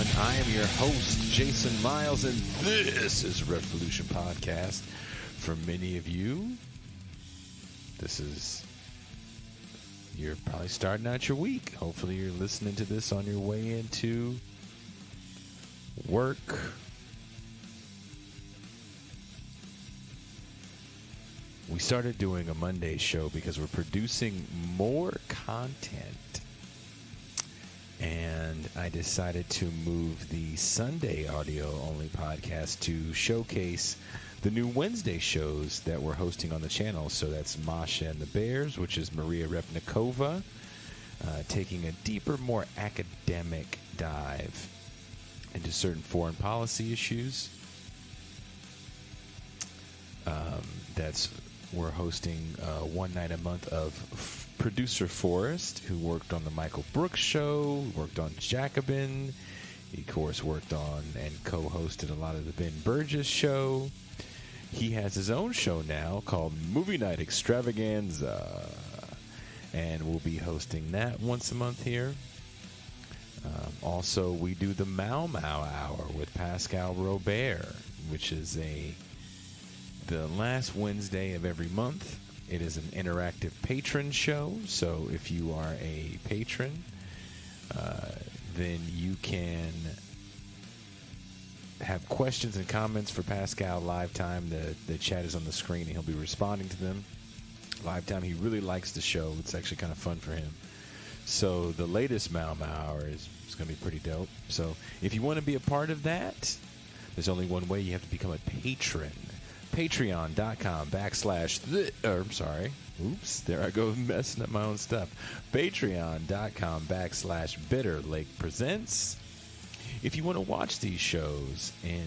everyone. I am your host, Jason Miles, and this is Revolution Podcast. For many of you, you're probably starting out your week. Hopefully you're listening to this on your way into work. We started doing a Monday show because we're producing more content. And I decided to move the Sunday audio-only podcast to showcase the new Wednesday shows that we're hosting on the channel. So that's Masha and the Bears, which is Maria Repnikova, taking a deeper, more academic dive into certain foreign policy issues. We're hosting one night a month of producer Forrest, who worked on the Michael Brooks show, worked on Jacobin. He, of course, worked on and co-hosted a lot of the Ben Burgess show. He has his own show now called Movie Night Extravaganza, and we'll be hosting that once a month here. Also, we do the Mau Mau Hour with Pascal Robert, which is the last Wednesday of every month. It is an interactive patron show, so if you are a patron, then you can have questions and comments for Pascal live time. The chat is on the screen, and he'll be responding to them live time. He really likes the show. It's actually kind of fun for him. So the latest Mau Mau Hour is going to be pretty dope. So if you want to be a part of that, there's only one way. You have to become a patron. Patreon.com Oops, there I go messing up my own stuff. Patreon.com /Bitter Lake Presents. If you want to watch these shows in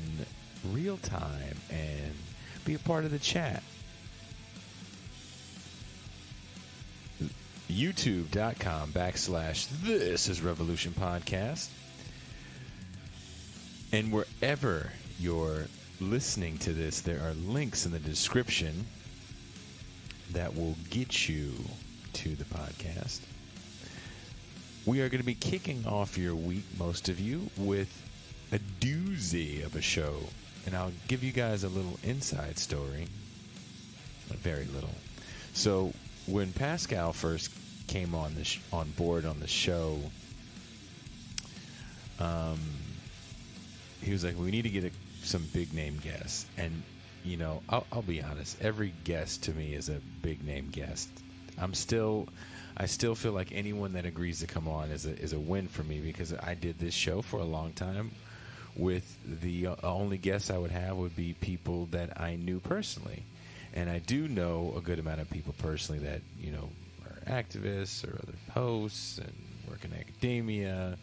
real time and be a part of the chat, YouTube.com /This is Revolution Podcast. And wherever you're listening to this, there are links in the description that will get you to the podcast. We are going to be kicking off your week, most of you, with a doozy of a show. And I'll give you guys a little inside story. Very little. So when Pascal first came on board on the show, he was like, we need to get some big name guests. And you know, I'll be honest, every guest to me is a big name guest. I still feel like anyone that agrees to come on is a win for me, because I did this show for a long time with the only guests I would have would be people that I knew personally. And I do know a good amount of people personally that, you know, are activists or other hosts and work in academia.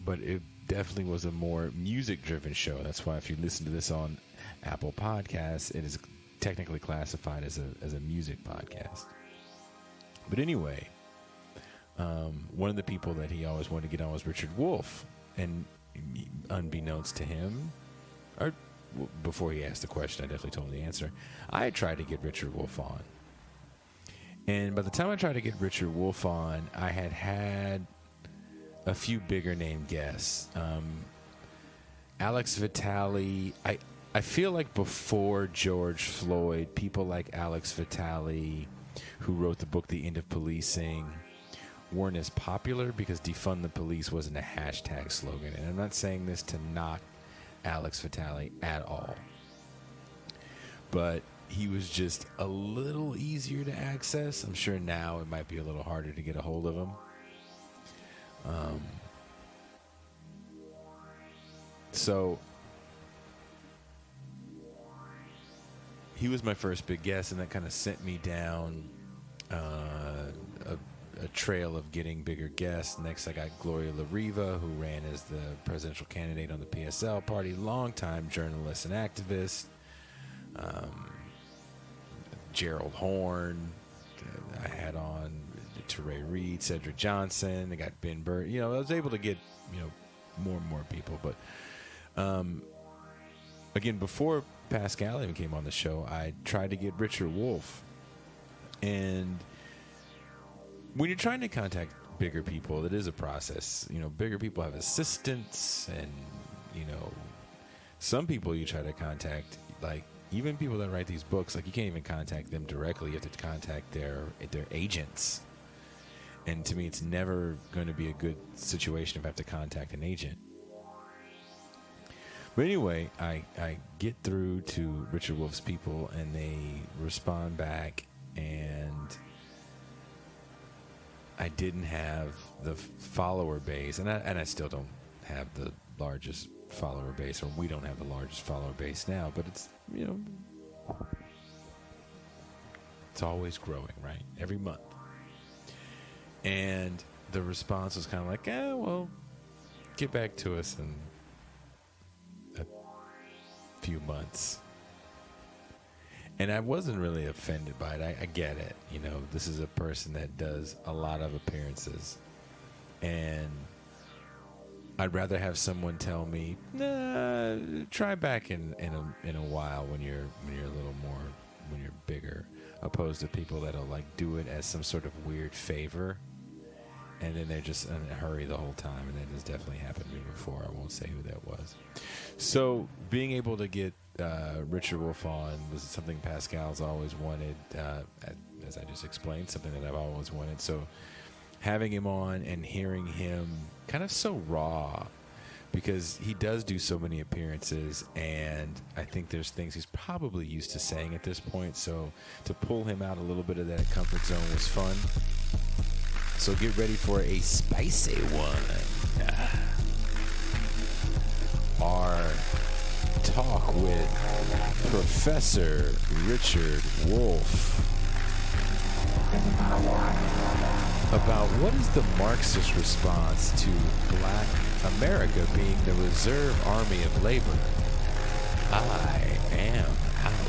But it definitely was a more music-driven show. That's why if you listen to this on Apple Podcasts, it is technically classified as a music podcast. But anyway, one of the people that he always wanted to get on was Richard Wolff. And unbeknownst to him, or before he asked the question, I definitely told him the answer. I tried to get Richard Wolff on. And by the time I tried to get Richard Wolff on, I had a few bigger name guests. Alex Vitale. I feel like before George Floyd, people like Alex Vitale, who wrote the book The End of Policing, weren't as popular because defund the police wasn't a hashtag slogan. And I'm not saying this to knock Alex Vitale at all, but he was just a little easier to access. I'm sure now it might be a little harder to get a hold of him. So he was my first big guest, and that kind of sent me down a trail of getting bigger guests. Next, I got Gloria La Riva, who ran as the presidential candidate on the PSL party, longtime journalist and activist. Gerald Horn, I had on Ture Reed, Cedric Johnson. I got Ben Burr. You know, I was able to get, you know, more and more people. But again, before Pascal even came on the show, I tried to get Richard Wolff. And when you're trying to contact bigger people, it is a process. Bigger people have assistants, and some people you try to contact, like even people that write these books, like you can't even contact them directly. You have to contact their agents. And to me, it's never going to be a good situation if I have to contact an agent. But anyway, I get through to Richard Wolff's people, and they respond back, and I didn't have the follower base, and I still don't have the largest follower base, or we don't have the largest follower base now, but it's, it's always growing, right? Every month. And the response was kind of like, well, get back to us in a few months. And I wasn't really offended by it. I get it. This is a person that does a lot of appearances. And I'd rather have someone tell me, nah, try back in a while when you're a little more, when you're bigger, opposed to people that'll like do it as some sort of weird favor, and then they're just in a hurry the whole time. And that has definitely happened to me before. I won't say who that was. So being able to get Richard Wolff on, this is something Pascal's always wanted, as I just explained, something that I've always wanted. So having him on and hearing him kind of so raw, because he does do so many appearances, and I think there's things he's probably used to saying at this point. So to pull him out a little bit of that comfort zone was fun. So get ready for a spicy one. Our talk with Professor Richard Wolff about what is the Marxist response to Black America being the reserve army of labor. I am out.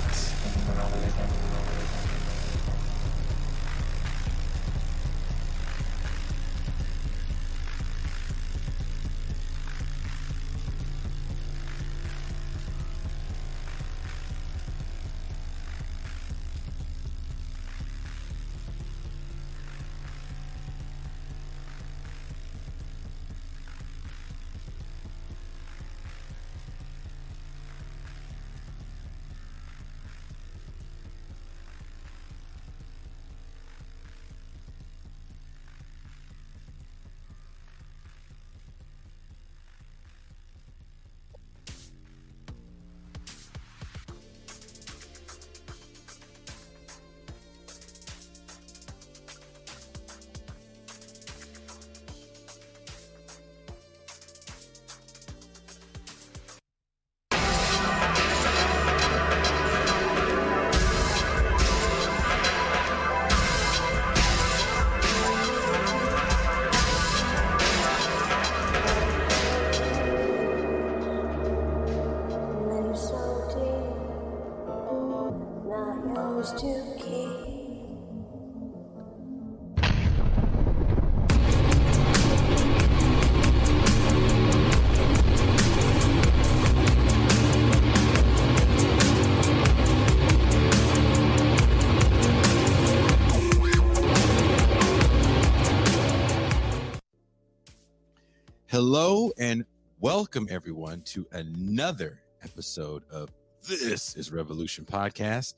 Hello and welcome everyone to another episode of This is Revolution Podcast.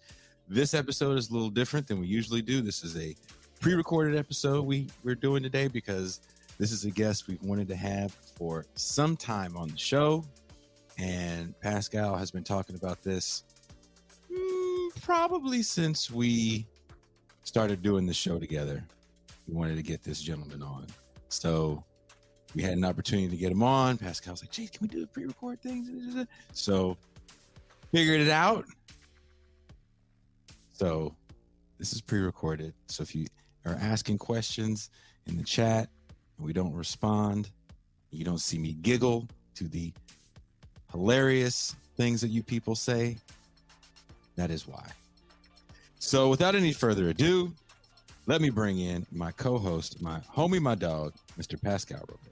This episode is a little different than we usually do. This is a pre-recorded episode we're doing today because this is a guest we've wanted to have for some time on the show. And Pascal has been talking about this probably since we started doing the show together. We wanted to get this gentleman on. So we had an opportunity to get him on. Pascal was like, "Jay, can we do the pre-record things?" So figured it out. So this is pre-recorded. So if you are asking questions in the chat and we don't respond, you don't see me giggle to the hilarious things that you people say, that is why. So without any further ado, let me bring in my co-host, my homie, my dog, Mr. Pascal Robert.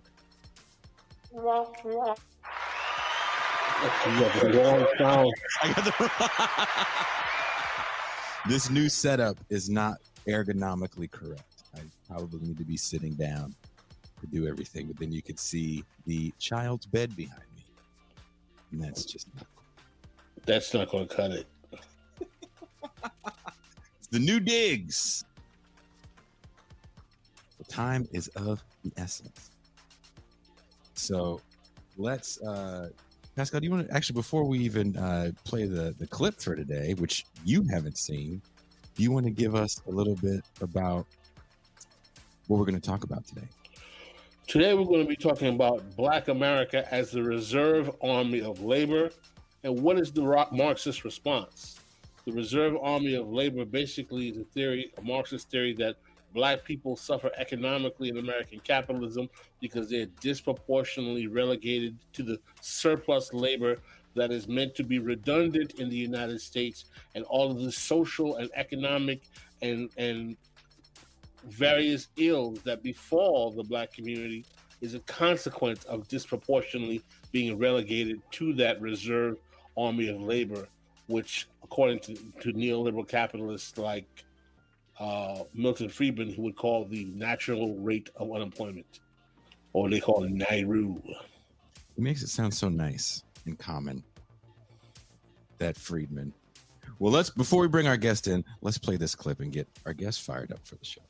This new setup is not ergonomically correct. I probably need to be sitting down to do everything, but then you could see the child's bed behind me, and that's just not cool. That's not going to cut it. It's the new digs. The time is of the essence. So let's, Pascal, do you want to actually, before we even play the clip for today, which you haven't seen, do you want to give us a little bit about what we're going to talk about today? Today, we're going to be talking about Black America as the reserve army of labor, and what is the Marxist response? The reserve army of labor basically is a Marxist theory that Black people suffer economically in American capitalism because they're disproportionately relegated to the surplus labor that is meant to be redundant in the United States, and all of the social and economic and various ills that befall the Black community is a consequence of disproportionately being relegated to that reserve army of labor, which, according to neoliberal capitalists like Milton Friedman, who would call the natural rate of unemployment, or they call it NAIRU. It makes it sound so nice and common, that Friedman. Well, before we bring our guest in, let's play this clip and get our guest fired up for the show.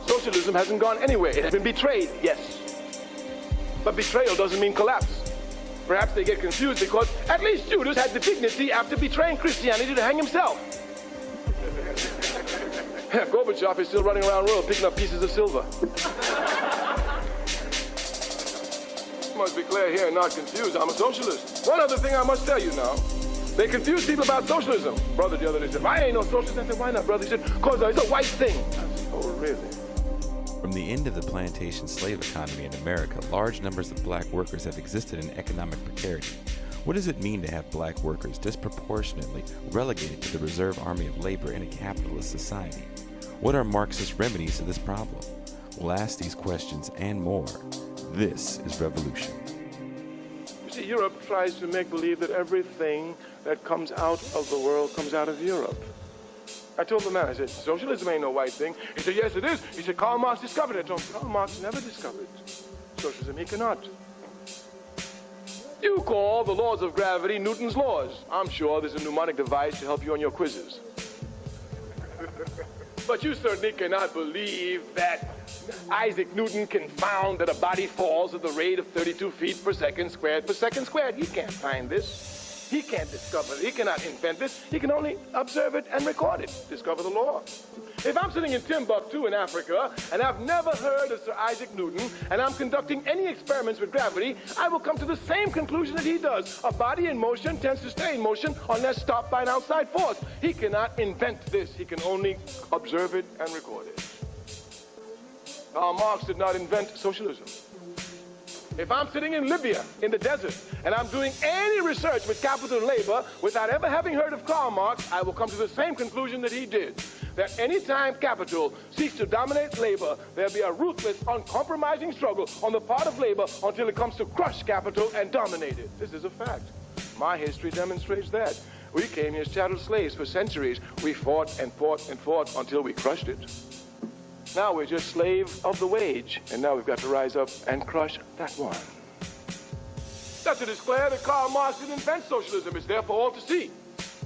Socialism hasn't gone anywhere. It has been betrayed, yes. But betrayal doesn't mean collapse. Perhaps they get confused because at least Judas had the dignity after betraying Christianity to hang himself. Gorbachev is still running around the world picking up pieces of silver. Must be clear here and not confused. I'm a socialist. One other thing I must tell you now. They confuse people about socialism. Brother the other day said, "Why ain't no socialist?" I said, "Why not, brother?" He said, "Because it's a white thing." I said, "Oh, really?" From the end of the plantation slave economy in America, large numbers of Black workers have existed in economic precarity. What does it mean to have Black workers disproportionately relegated to the reserve army of labor in a capitalist society? What are Marxist remedies to this problem? We'll ask these questions and more. This is Revolution. You see, Europe tries to make believe that everything that comes out of the world comes out of Europe. I told the man, I said, "Socialism ain't no white thing." He said, "Yes, it is." He said, "Karl Marx discovered it." I told him, Karl Marx never discovered socialism. He cannot. You call the laws of gravity Newton's laws. I'm sure there's a mnemonic device to help you on your quizzes. But you certainly cannot believe that Isaac Newton can found that a body falls at the rate of 32 feet per second squared per second squared. He can't find this. He can't discover it. He cannot invent this. He can only observe it and record it, discover the law. If I'm sitting in Timbuktu in Africa and I've never heard of Sir Isaac Newton and I'm conducting any experiments with gravity, I will come to the same conclusion that he does. A body in motion tends to stay in motion unless stopped by an outside force. He cannot invent this. He can only observe it and record it. Karl Marx did not invent socialism. If I'm sitting in Libya, in the desert, and I'm doing any research with capital and labor without ever having heard of Karl Marx, I will come to the same conclusion that he did. That any time capital seeks to dominate labor, there'll be a ruthless, uncompromising struggle on the part of labor until it comes to crush capital and dominate it. This is a fact. My history demonstrates that. We came here as chattel slaves for centuries. We fought and fought and fought until we crushed it. Now we're just slave of the wage, and now we've got to rise up and crush that one. That's to declare that Karl Marx didn't invent socialism. It's there for all to see.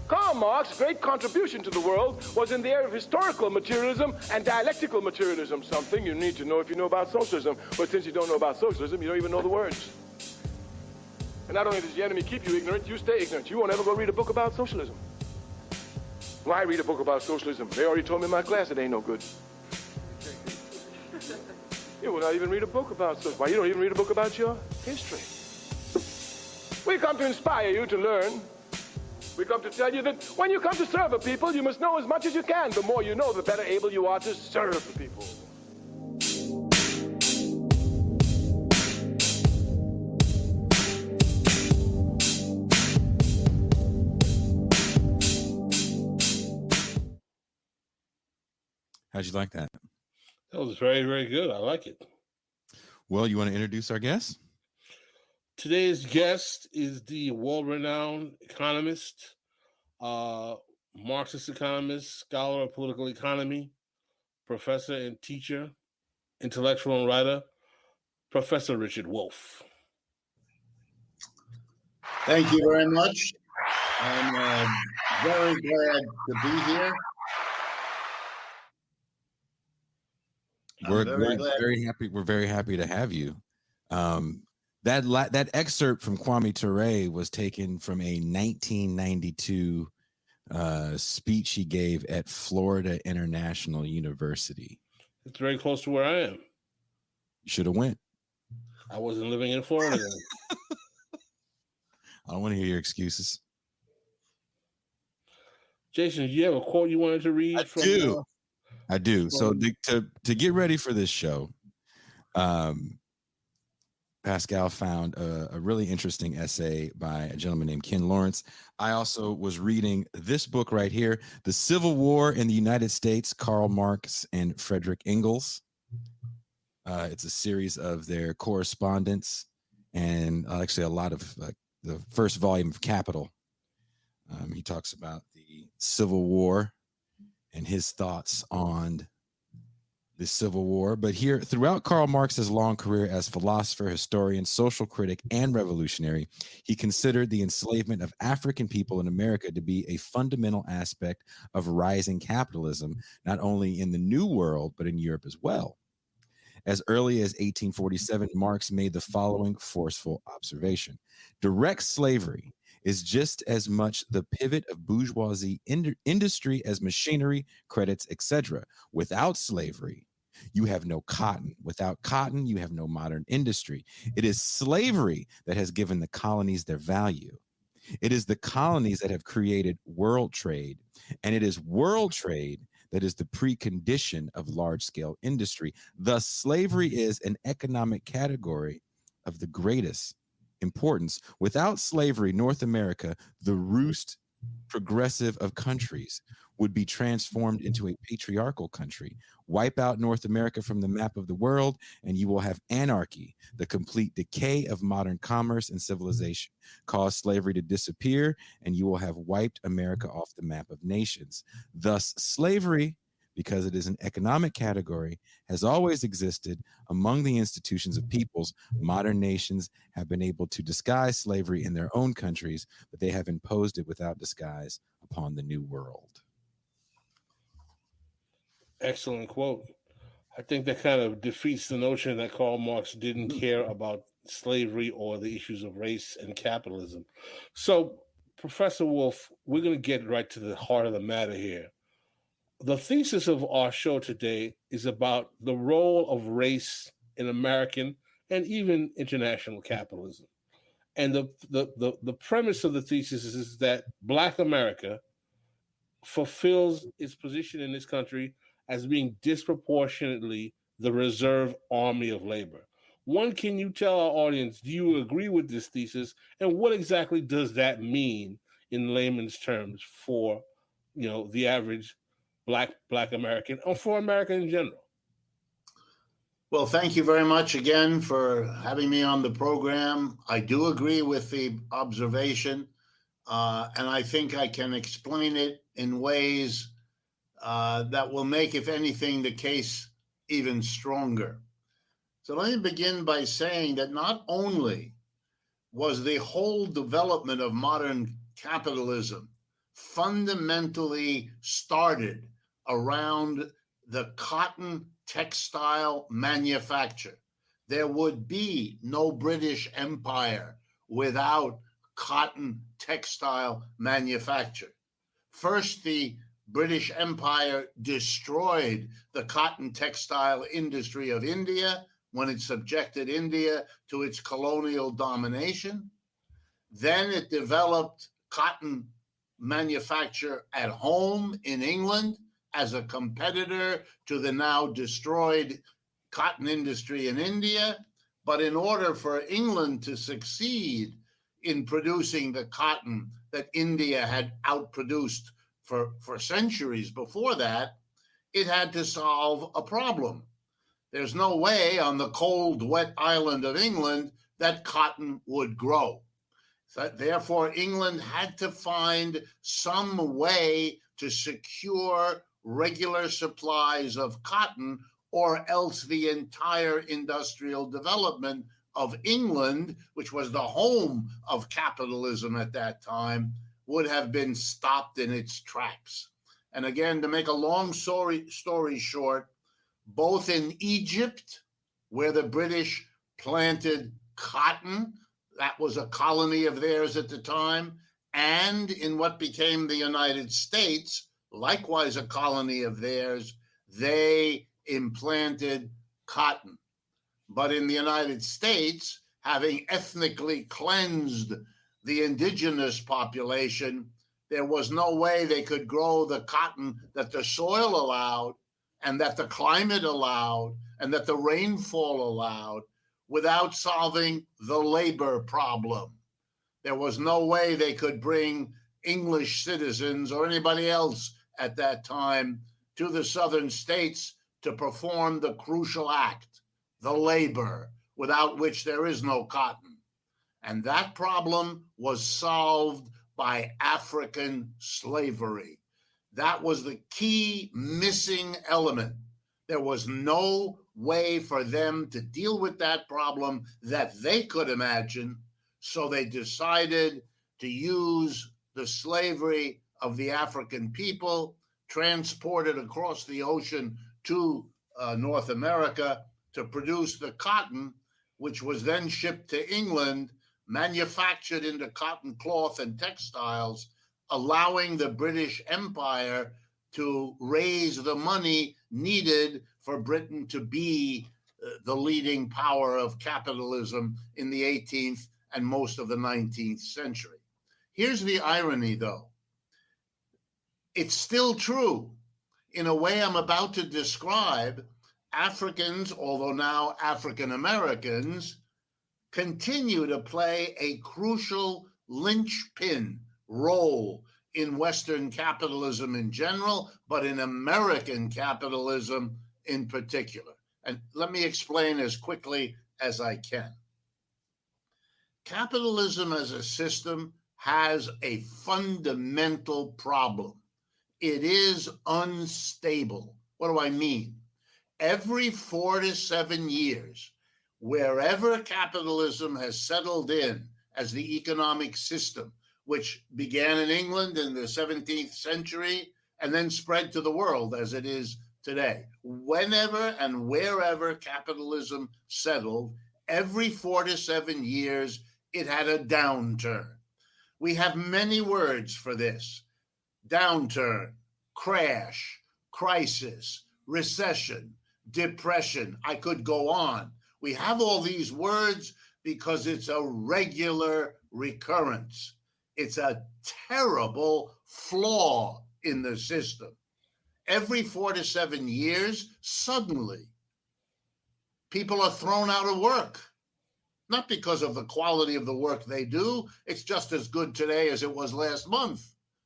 Karl Marx's great contribution to the world was in the area of historical materialism and dialectical materialism, something you need to know if you know about socialism. But since you don't know about socialism, you don't even know the words. And not only does the enemy keep you ignorant, you stay ignorant. You won't ever go read a book about socialism. Why read a book about socialism? They already told me in my class it ain't no good. You will not even read a book about socialism. Why, you don't even read a book about your history. We come to inspire you to learn. We come to tell you that when you come to serve a people, you must know as much as you can. The more you know, the better able you are to serve the people. How'd you like that? That was very, very good. I like it. Well, you want to introduce our guest? Today's guest is the world-renowned economist, Marxist economist, scholar of political economy, professor and teacher, intellectual and writer, Professor Richard Wolff. Thank you very much. I'm very glad to be here. We're very happy to have you. That excerpt from Kwame Ture was taken from a 1992 speech he gave at Florida International University. It's very close to where I am. You should have went. I wasn't living in Florida then. I don't want to hear your excuses. Jason, do you have a quote you wanted to read? I do. So to get ready for this show, Pascal found a really interesting essay by a gentleman named Ken Lawrence. I also was reading this book right here, The Civil War in the United States, Karl Marx and Frederick Engels. It's a series of their correspondence and actually a lot of the first volume of Capital. He talks about the Civil War and his thoughts on the Civil War. But here, throughout Karl Marx's long career as philosopher, historian, social critic, and revolutionary, he considered the enslavement of African people in America to be a fundamental aspect of rising capitalism, not only in the New World, but in Europe as well. As early as 1847, Marx made the following forceful observation: direct slavery is just as much the pivot of bourgeoisie industry as machinery, credits, etc. Without slavery, you have no cotton. Without cotton, you have no modern industry. It is slavery that has given the colonies their value. It is the colonies that have created world trade, and it is world trade that is the precondition of large-scale industry. Thus, slavery is an economic category of the greatest importance. Without slavery, North America, the roost progressive of countries, would be transformed into a patriarchal country. Wipe out North America from the map of the world, and you will have anarchy, the complete decay of modern commerce and civilization. Cause slavery to disappear, and you will have wiped America off the map of nations. Thus, slavery, because it is an economic category, has always existed among the institutions of peoples. Modern nations have been able to disguise slavery in their own countries, but they have imposed it without disguise upon the new world. Excellent quote. I think that kind of defeats the notion that Karl Marx didn't care about slavery or the issues of race and capitalism. So, Professor Wolff, we're going to get right to the heart of the matter here. The thesis of our show today is about the role of race in American and even international capitalism. And the premise of the thesis is that Black America fulfills its position in this country as being disproportionately the reserve army of labor. One, can you tell our audience, do you agree with this thesis? And what exactly does that mean in layman's terms for, the average Black American or for America in general? Well, thank you very much again for having me on the program. I do agree with the observation, and I think I can explain it in ways that will make, if anything, the case even stronger. So let me begin by saying that not only was the whole development of modern capitalism fundamentally started around the cotton textile manufacture. There would be no British Empire without cotton textile manufacture. First, the British Empire destroyed the cotton textile industry of India when it subjected India to its colonial domination. Then it developed cotton manufacture at home in England as a competitor to the now destroyed cotton industry in India. But in order for England to succeed in producing the cotton that India had outproduced for centuries before that, it had to solve a problem. There's no way on the cold, wet island of England that cotton would grow. So therefore, England had to find some way to secure regular supplies of cotton, or else the entire industrial development of England, which was the home of capitalism at that time, would have been stopped in its tracks. And again, to make a long story short, both in Egypt, where the British planted cotton, that was a colony of theirs at the time, and in what became the United States, likewise a colony of theirs, they implanted cotton. But in the United States, having ethnically cleansed the indigenous population, there was no way they could grow the cotton that the soil allowed and that the climate allowed and that the rainfall allowed without solving the labor problem. There was no way they could bring English citizens or anybody else at that time to the southern states to perform the crucial act, the labor, without which there is no cotton. And that problem was solved by African slavery. That was the key missing element. There was no way for them to deal with that problem that they could imagine, so they decided to use the slavery of the African people, transported across the ocean to North America to produce the cotton, which was then shipped to England, manufactured into cotton cloth and textiles, allowing the British Empire to raise the money needed for Britain to be the leading power of capitalism in the 18th and most of the 19th century. Here's the irony, though. It's still true. In a way I'm about to describe, Africans, although now African Americans, continue to play a crucial linchpin role in Western capitalism in general, but in American capitalism in particular. And let me explain as quickly as I can. Capitalism as a system has a fundamental problem. It is unstable. What do I mean? Every 4 to 7 years, wherever capitalism has settled in as the economic system, which began in England in the 17th century and then spread to the world as it is today. Whenever and wherever capitalism settled, every 4 to 7 years, it had a downturn. We have many words for this: downturn, crash, crisis, recession, depression. I could go on. We have all these words because it's a regular recurrence. It's a terrible flaw in the system. Every 4 to 7 years, suddenly, people are thrown out of work. Not because of the quality of the work they do. It's just as good today as it was last month,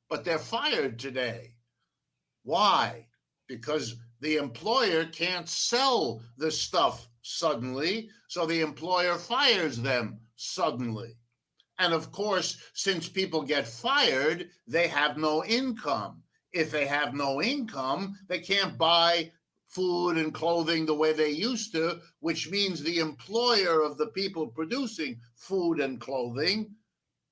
but they're fired today. Why? Because the employer can't sell the stuff suddenly, so the employer fires them suddenly. And of course, since people get fired, they have no income. If they have no income, they can't buy food and clothing the way they used to, which means the employer of the people producing food and clothing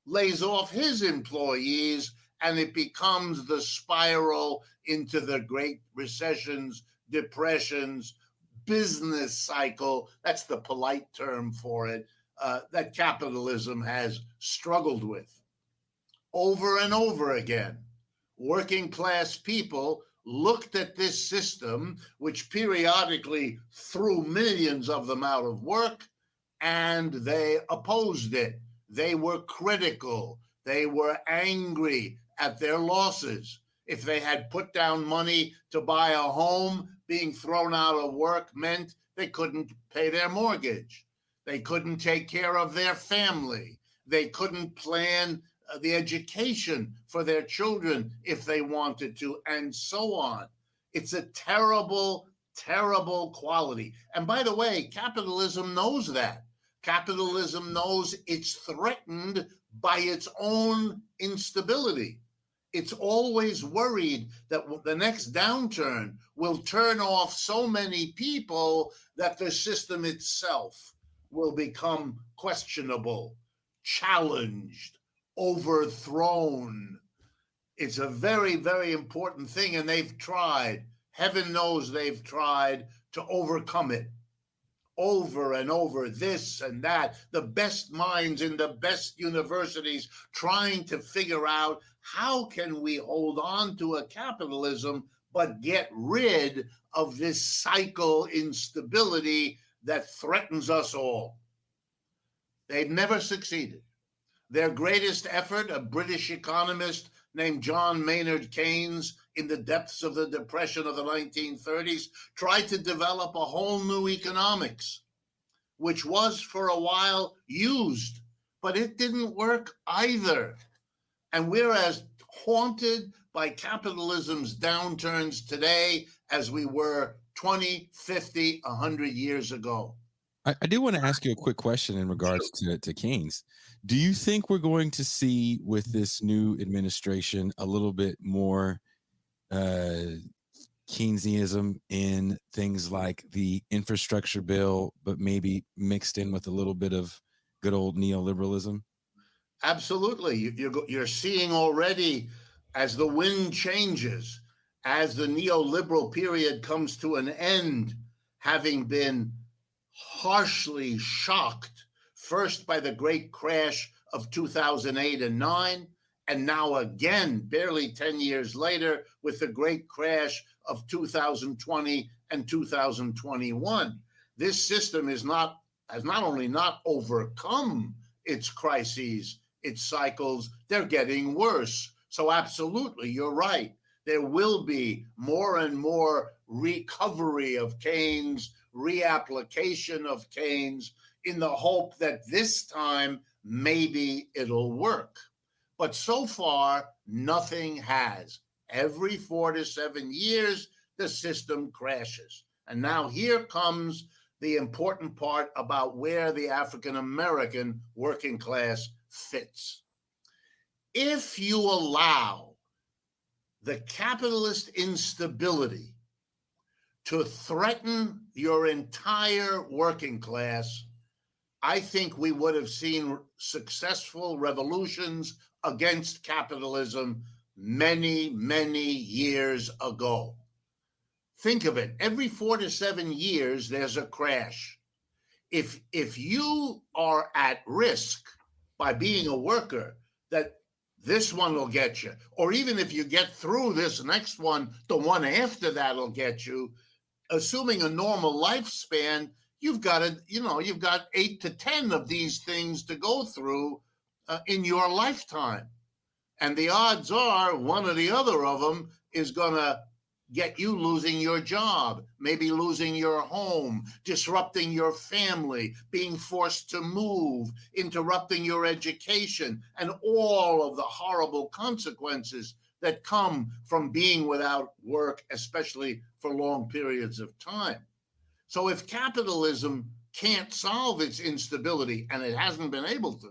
lays off his employees, and it becomes the spiral into the great recessions, depressions, business cycle. That's the polite term for it, that capitalism has struggled with. Over and over again, working class people looked at this system, which periodically threw millions of them out of work, and they opposed it. They were critical. They were angry at their losses. If they had put down money to buy a home, being thrown out of work meant they couldn't pay their mortgage. They couldn't take care of their family. They couldn't plan the education for their children if they wanted to, and so on. It's a terrible, terrible quality. And by the way, capitalism knows that. Capitalism knows it's threatened by its own instability. It's always worried that the next downturn will turn off so many people that the system itself will become questionable, challenged, overthrown. It's a very, very important thing, and they've tried. Heaven knows they've tried to overcome it over and over, this and that. The best minds in the best universities trying to figure out how can we hold on to a capitalism but get rid of this cycle instability that threatens us all. They've never succeeded. Their greatest effort, a British economist named John Maynard Keynes, in the depths of the Depression of the 1930s, tried to develop a whole new economics, which was for a while used, but it didn't work either. And we're as haunted by capitalism's downturns today as we were 20, 50, 100 years ago. I do want to ask you a quick question in regards to Keynes. Do you think we're going to see with this new administration a little bit more Keynesianism in things like the infrastructure bill, but maybe mixed in with a little bit of good old neoliberalism? Absolutely. You're seeing already, as the wind changes, as the neoliberal period comes to an end, having been harshly shocked, first by the great crash of 2008 and 9, and now again, barely 10 years later, with the great crash of 2020 and 2021. This system has not only not overcome its crises, its cycles, they're getting worse. So absolutely, you're right. There will be more and more recovery of Keynes, reapplication of Keynes, in the hope that this time maybe it'll work. But so far, nothing has. Every 4 to 7 years, the system crashes. And now here comes the important part about where the African-American working class fits. If you allow the capitalist instability to threaten your entire working class, I think we would have seen successful revolutions against capitalism many, many years ago. Think of it. Every 4 to 7 years, there's a crash. If you are at risk by being a worker, that this one will get you, or even if you get through this next one, the one after that will get you, assuming a normal lifespan, you've got 8 to 10 of these things to go through in your lifetime. And the odds are one or the other of them is going to get you losing your job, maybe losing your home, disrupting your family, being forced to move, interrupting your education, and all of the horrible consequences that come from being without work, especially for long periods of time. So if capitalism can't solve its instability, and it hasn't been able to,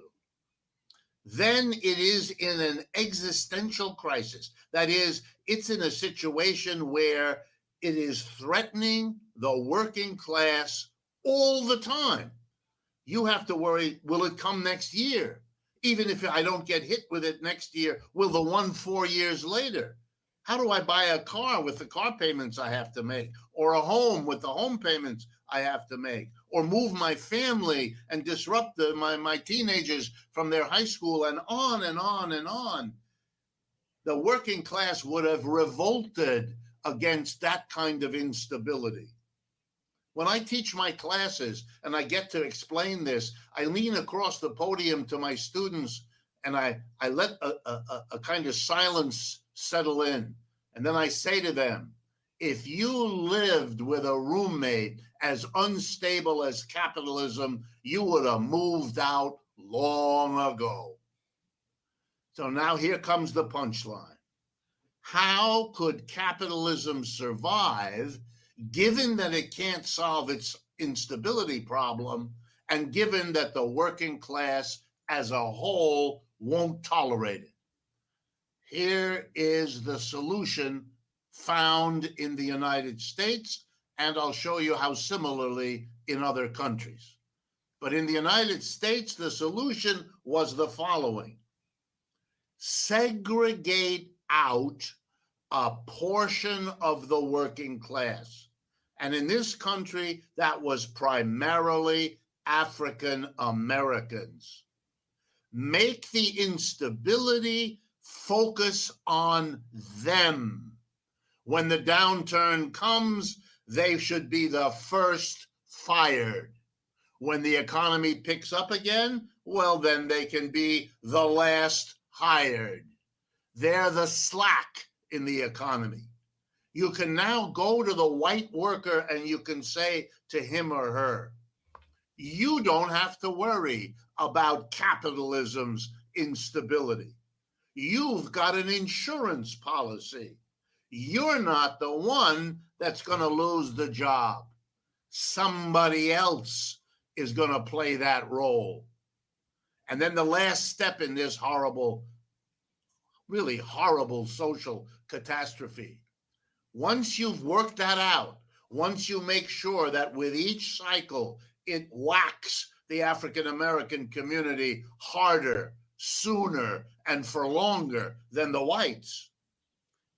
then it is in an existential crisis. That is, it's in a situation where it is threatening the working class all the time. You have to worry, will it come next year? Even if I don't get hit with it next year, will the one 4 years later? How do I buy a car with the car payments I have to make, or a home with the home payments I have to make, or move my family and disrupt my teenagers from their high school, and on and on and on? The working class would have revolted against that kind of instability. When I teach my classes and I get to explain this, I lean across the podium to my students and I let a kind of silence settle in. And then I say to them, if you lived with a roommate as unstable as capitalism, you would have moved out long ago. So now here comes the punchline. How could capitalism survive given that it can't solve its instability problem and given that the working class as a whole won't tolerate it. Here is the solution found in the United States, and I'll show you how similarly in other countries. But in the United States, the solution was the following: segregate out a portion of the working class. And in this country, that was primarily African Americans. Make the instability focus on them. When the downturn comes, they should be the first fired. When the economy picks up again, well, then they can be the last hired. They're the slack in the economy. You can now go to the white worker and you can say to him or her, you don't have to worry about capitalism's instability. You've got an insurance policy. You're not the one that's going to lose the job. Somebody else is going to play that role. And then the last step in this horrible, really horrible social catastrophe, once you've worked that out, once you make sure that with each cycle, it whacks the African American community harder, sooner, and for longer than the whites,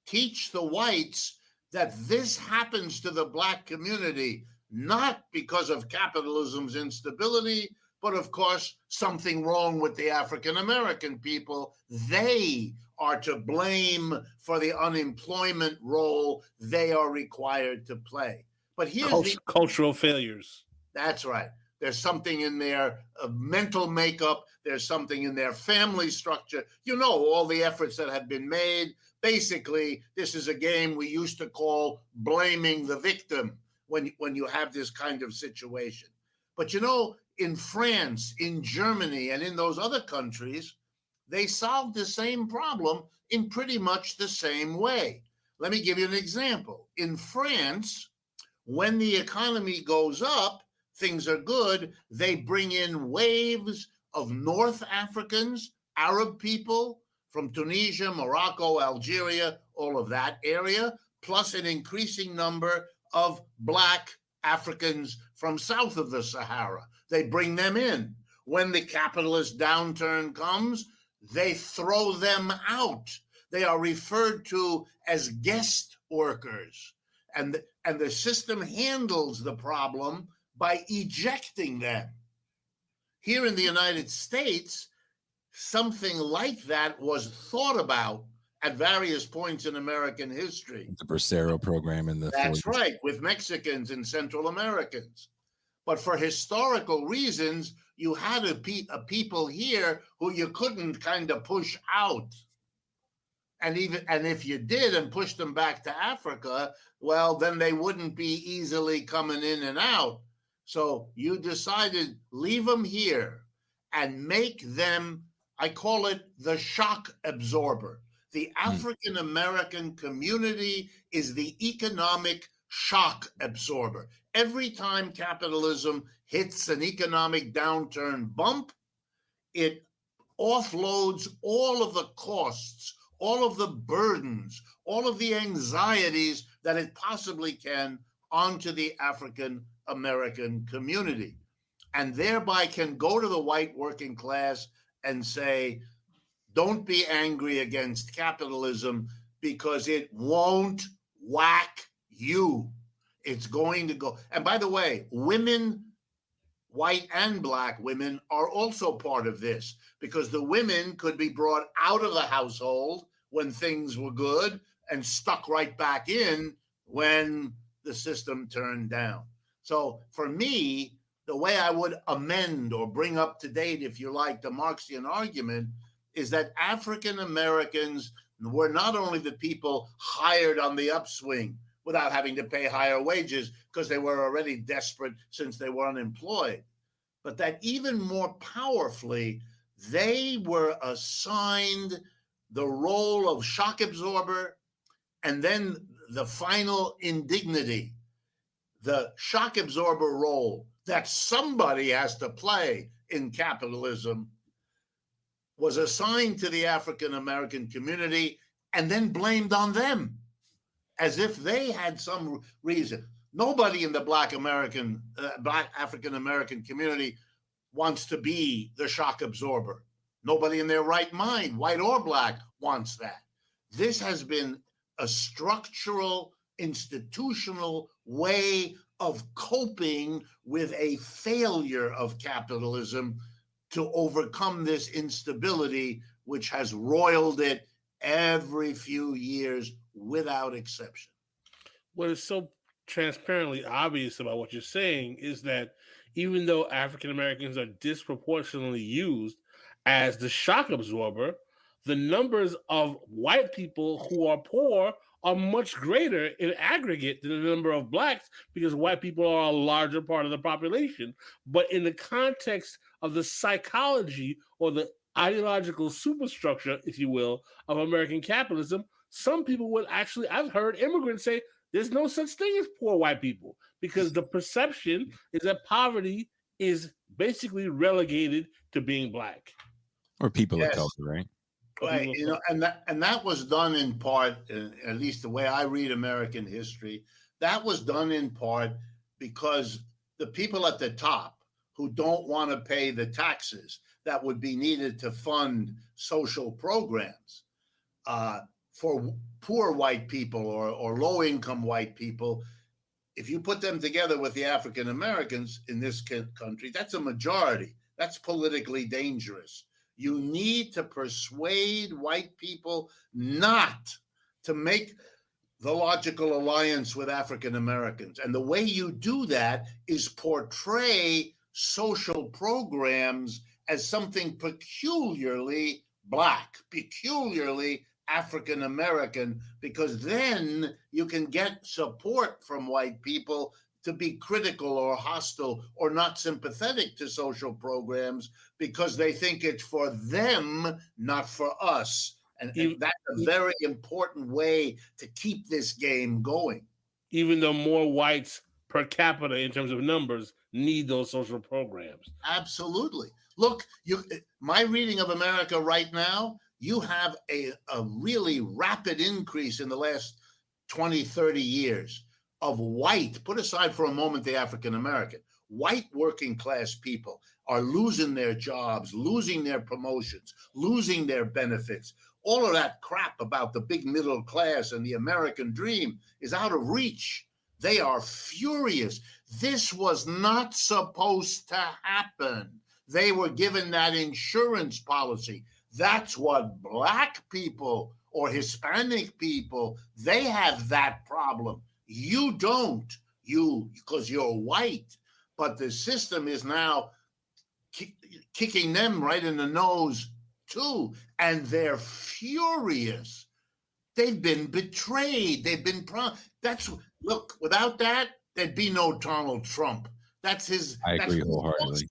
teach the whites that this happens to the Black community, not because of capitalism's instability, but of course, something wrong with the African American people. They are to blame for the unemployment role they are required to play. But here's cultural failures. That's right. There's something in their mental makeup. There's something in their family structure. You know, all the efforts that have been made. Basically, this is a game we used to call blaming the victim when you have this kind of situation. But you know, in France, in Germany, and in those other countries, they solved the same problem in pretty much the same way. Let me give you an example. In France, when the economy goes up, things are good. They bring in waves of North Africans, Arab people from Tunisia, Morocco, Algeria, all of that area, plus an increasing number of Black Africans from south of the Sahara. They bring them in. When the capitalist downturn comes, they throw them out. They are referred to as guest workers. And the system handles the problem by ejecting them. Here in the United States, something like that was thought about at various points in American history. The Bracero program in the That's 40s. right, with Mexicans and Central Americans. But for historical reasons, you had a people here who you couldn't kind of push out. And if you did and pushed them back to Africa, well, then they wouldn't be easily coming in and out. So you decided, leave them here and make them, I call it the shock absorber. The African American community is the economic shock absorber. Every time capitalism hits an economic downturn bump, it offloads all of the costs, all of the burdens, all of the anxieties that it possibly can onto the African American community, and thereby can go to the white working class and say, don't be angry against capitalism because it won't whack you. It's going to go. And by the way, women, white and Black women, are also part of this, because the women could be brought out of the household when things were good and stuck right back in when the system turned down. So for me, the way I would amend or bring up to date, if you like, the Marxian argument is that African Americans were not only the people hired on the upswing without having to pay higher wages because they were already desperate since they were unemployed, but that even more powerfully, they were assigned the role of shock absorber and then the final indignity. the shock absorber role that somebody has to play in capitalism was assigned to the African American community and then blamed on them as if they had some reason. Nobody in the Black African American community wants to be the shock absorber. Nobody in their right mind, white or black, wants that. This has been a structural, institutional way of coping with a failure of capitalism to overcome this instability, which has roiled it every few years without exception. What is so transparently obvious about what you're saying is that even though African Americans are disproportionately used as the shock absorber, the numbers of white people who are poor are much greater in aggregate than the number of blacks, because white people are a larger part of the population. But in the context of the psychology or the ideological superstructure, if you will, of American capitalism, some people would actually, I've heard immigrants say, there's no such thing as poor white people, because the perception is that poverty is basically relegated to being black. Or people of color, right? Right, you know, and that was done in part, at least the way I read American history, that was done in part because the people at the top who don't want to pay the taxes that would be needed to fund social programs for poor white people or low-income white people, if you put them together with the African Americans in this country, that's a majority. That's politically dangerous. You need to persuade white people not to make the logical alliance with African Americans. And the way you do that is portray social programs as something peculiarly black, peculiarly African American, because then you can get support from white people to be critical or hostile or not sympathetic to social programs because they think it's for them, not for us. And that's a very important way to keep this game going. Even though more whites per capita in terms of numbers need those social programs. Absolutely. Look, my reading of America right now, you have a really rapid increase in the last 20, 30 years of white, put aside for a moment the African American, white working class people are losing their jobs, losing their promotions, losing their benefits. All of that crap about the big middle class and the American dream is out of reach. They are furious. This was not supposed to happen. They were given that insurance policy. That's what black people or Hispanic people, they have that problem. You don't, because you're white, but the system is now kicking them right in the nose too, and they're furious. They've been betrayed. They've been look. Without that, there'd be no Donald Trump. That's his. I agree wholeheartedly.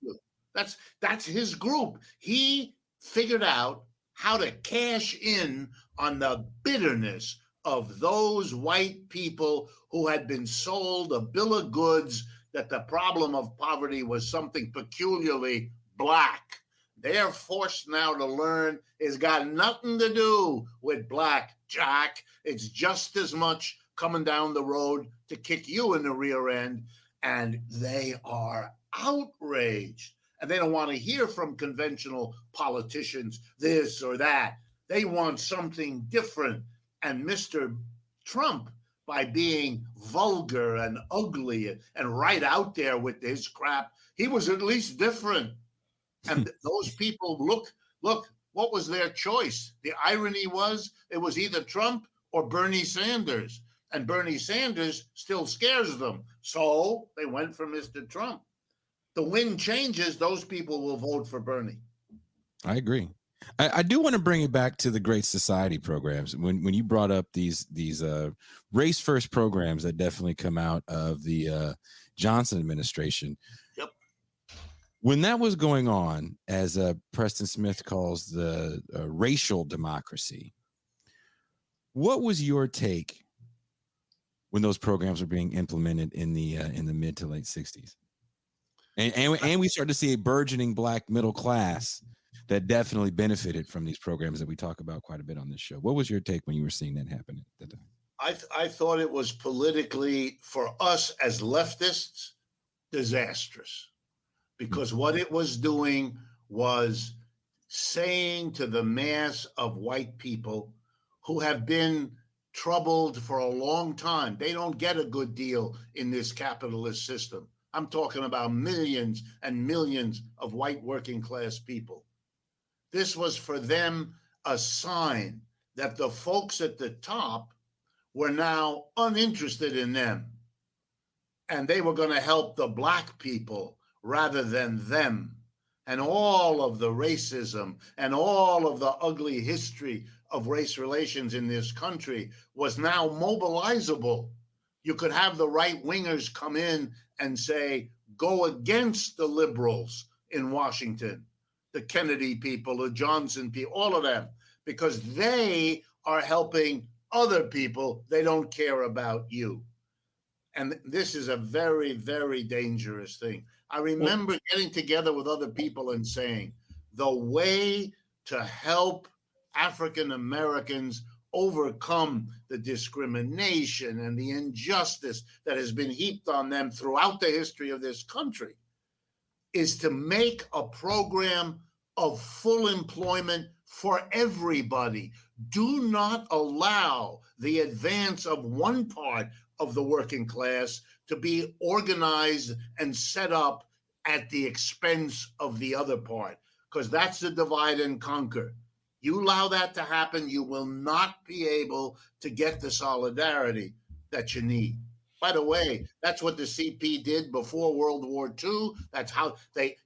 That's his group. He figured out how to cash in on the bitterness of those white people who had been sold a bill of goods that the problem of poverty was something peculiarly black. They're forced now to learn it's got nothing to do with black, Jack. It's just as much coming down the road to kick you in the rear end. And they are outraged. And they don't want to hear from conventional politicians this or that. They want something different. And Mr. Trump, by being vulgar and ugly and right out there with his crap, he was at least different. And those people, look, what was their choice? The irony was it was either Trump or Bernie Sanders. And Bernie Sanders still scares them. So they went for Mr. Trump. The wind changes, those people will vote for Bernie. I agree. I do want to bring it back to the Great Society programs. When you brought up these race first programs that definitely come out of the Johnson administration. Yep. When that was going on, as Preston Smith calls the racial democracy, what was your take when those programs were being implemented in the mid to late 60s. And we started to see a burgeoning black middle class that definitely benefited from these programs that we talk about quite a bit on this show. What was your take when you were seeing that happen at the time? I thought it was politically, for us as leftists, disastrous, because what it was doing was saying to the mass of white people who have been troubled for a long time, they don't get a good deal in this capitalist system. I'm talking about millions and millions of white working class people. This was for them a sign that the folks at the top were now uninterested in them, and they were going to help the black people rather than them. And all of the racism and all of the ugly history of race relations in this country was now mobilizable. You could have the right wingers come in and say, go against the liberals in Washington, the Kennedy people, the Johnson people, all of them, because they are helping other people. They don't care about you. And this is a very, very dangerous thing. I remember getting together with other people and saying, the way to help African Americans overcome the discrimination and the injustice that has been heaped on them throughout the history of this country is to make a program of full employment for everybody. Do not allow the advance of one part of the working class to be organized and set up at the expense of the other part, because that's the divide and conquer. You allow that to happen, you will not be able to get the solidarity that you need. By the way, that's what the CP did before World War II. That's how they,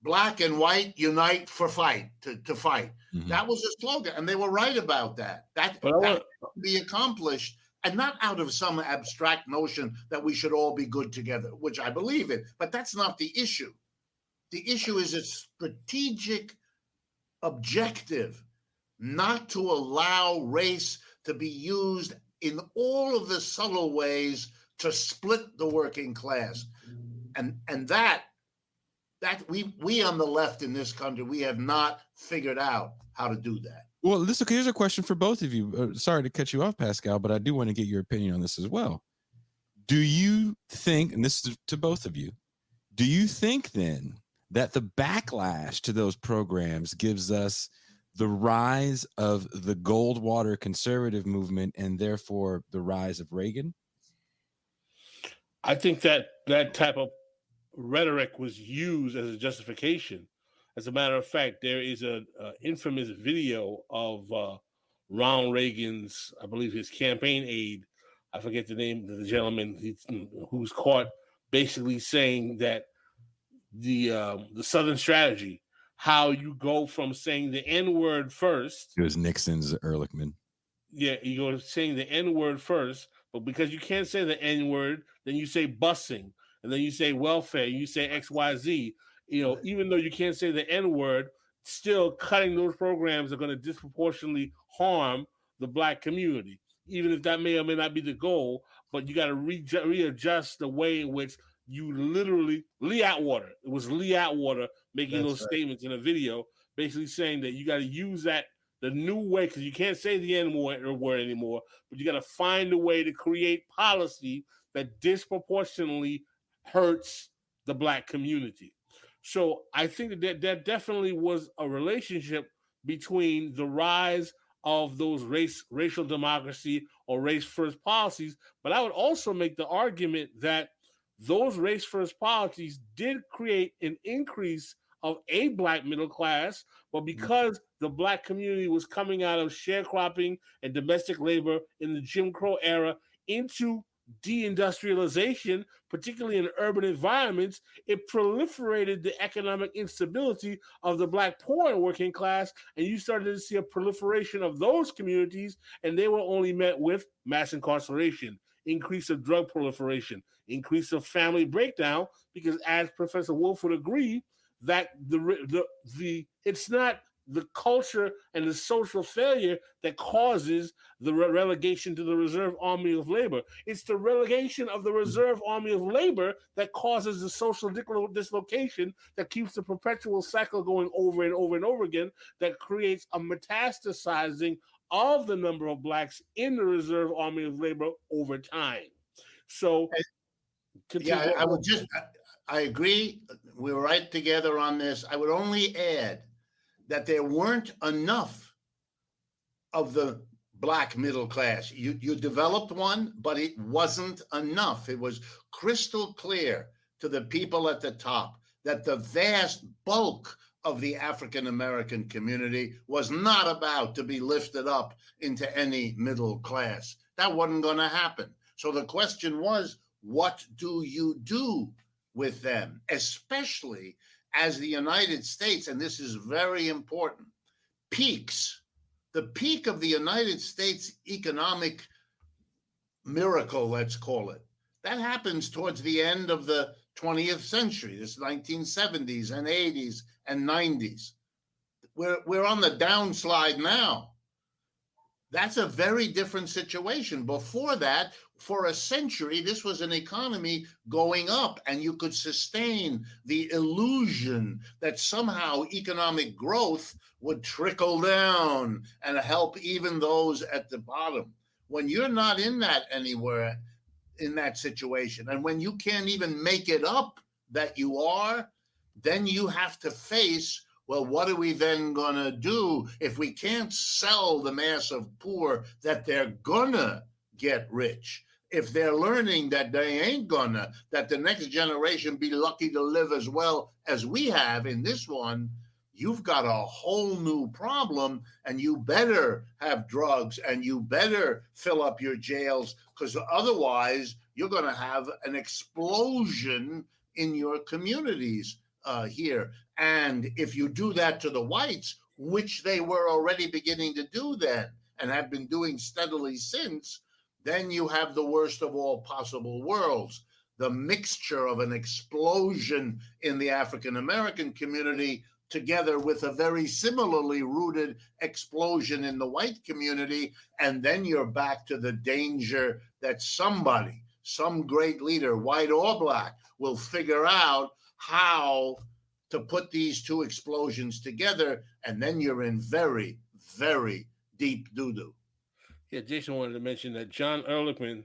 black and white unite for fight, to fight. Mm-hmm. That was the slogan, and they were right about that. That can be accomplished, and not out of some abstract notion that we should all be good together, which I believe in, but that's not the issue. The issue is a strategic objective not to allow race to be used in all of the subtle ways to split the working class. And that we on the left in this country, we have not figured out how to do that. Well, here's a question for both of you. Sorry to cut you off, Pascal, but I do want to get your opinion on this as well. Do you think, and this is to both of you, do you think then that the backlash to those programs gives us the rise of the Goldwater conservative movement and therefore the rise of Reagan? I think that type of rhetoric was used as a justification. As a matter of fact, there is an infamous video of Ronald Reagan's, I believe his campaign aide, I forget the name of the gentleman who's caught basically saying that the Southern strategy, how you go from saying the N-word first. It was Nixon's Ehrlichman. Yeah, you go saying the N-word first, but because you can't say the N-word, then you say busing, and then you say welfare, you say XYZ. Even though you can't say the N-word, still cutting those programs are going to disproportionately harm the black community, even if that may or may not be the goal. But you got to readjust the way in which you literally, Lee Atwater, it was Lee Atwater making those statements in a video, basically saying that you got to use that the new way, because you can't say the N-word anymore, but you got to find a way to create policy that disproportionately hurts the black community. So I think that definitely was a relationship between the rise of those racial democracy or race-first policies. But I would also make the argument that those race-first policies did create an increase of a black middle class, but because the black community was coming out of sharecropping and domestic labor in the Jim Crow era into deindustrialization, particularly in urban environments, it proliferated the economic instability of the black poor and working class, and you started to see a proliferation of those communities, and they were only met with mass incarceration, increase of drug proliferation, increase of family breakdown, because as Professor Wolff would agree, that it's not the culture and the social failure that causes the relegation to the reserve army of labor. It's the relegation of the reserve army of labor that causes the social dislocation that keeps the perpetual cycle going over and over and over again, that creates a metastasizing of the number of blacks in the reserve army of labor over time. So, yeah, I agree. We're right together on this. I would only add that there weren't enough of the black middle class. You developed one, but it wasn't enough. It was crystal clear to the people at the top that the vast bulk of the African American community was not about to be lifted up into any middle class. That wasn't going to happen. So the question was, what do you do with them, especially as the United States, and this is very important, peaks. The peak of the United States economic miracle, let's call it, that happens towards the end of the 20th century, this 1970s and 80s and 90s. We're on the downslide now. That's a very different situation. Before that, for a century, this was an economy going up, and you could sustain the illusion that somehow economic growth would trickle down and help even those at the bottom. When you're not in that anywhere, in that situation, and when you can't even make it up that you are, then you have to face, well, what are we then going to do if we can't sell the mass of poor that they're going to get rich? If they're learning that they ain't gonna, that the next generation be lucky to live as well as we have in this one, you've got a whole new problem, and you better have drugs and you better fill up your jails, because otherwise you're going to have an explosion in your communities here. And if you do that to the whites, which they were already beginning to do then and have been doing steadily since, then you have the worst of all possible worlds. The mixture of an explosion in the African American community together with a very similarly rooted explosion in the white community. And then you're back to the danger that somebody, some great leader, white or black, will figure out how to put these two explosions together. And then you're in very, very deep doo-doo. Yeah, Jason wanted to mention that John Ehrlichman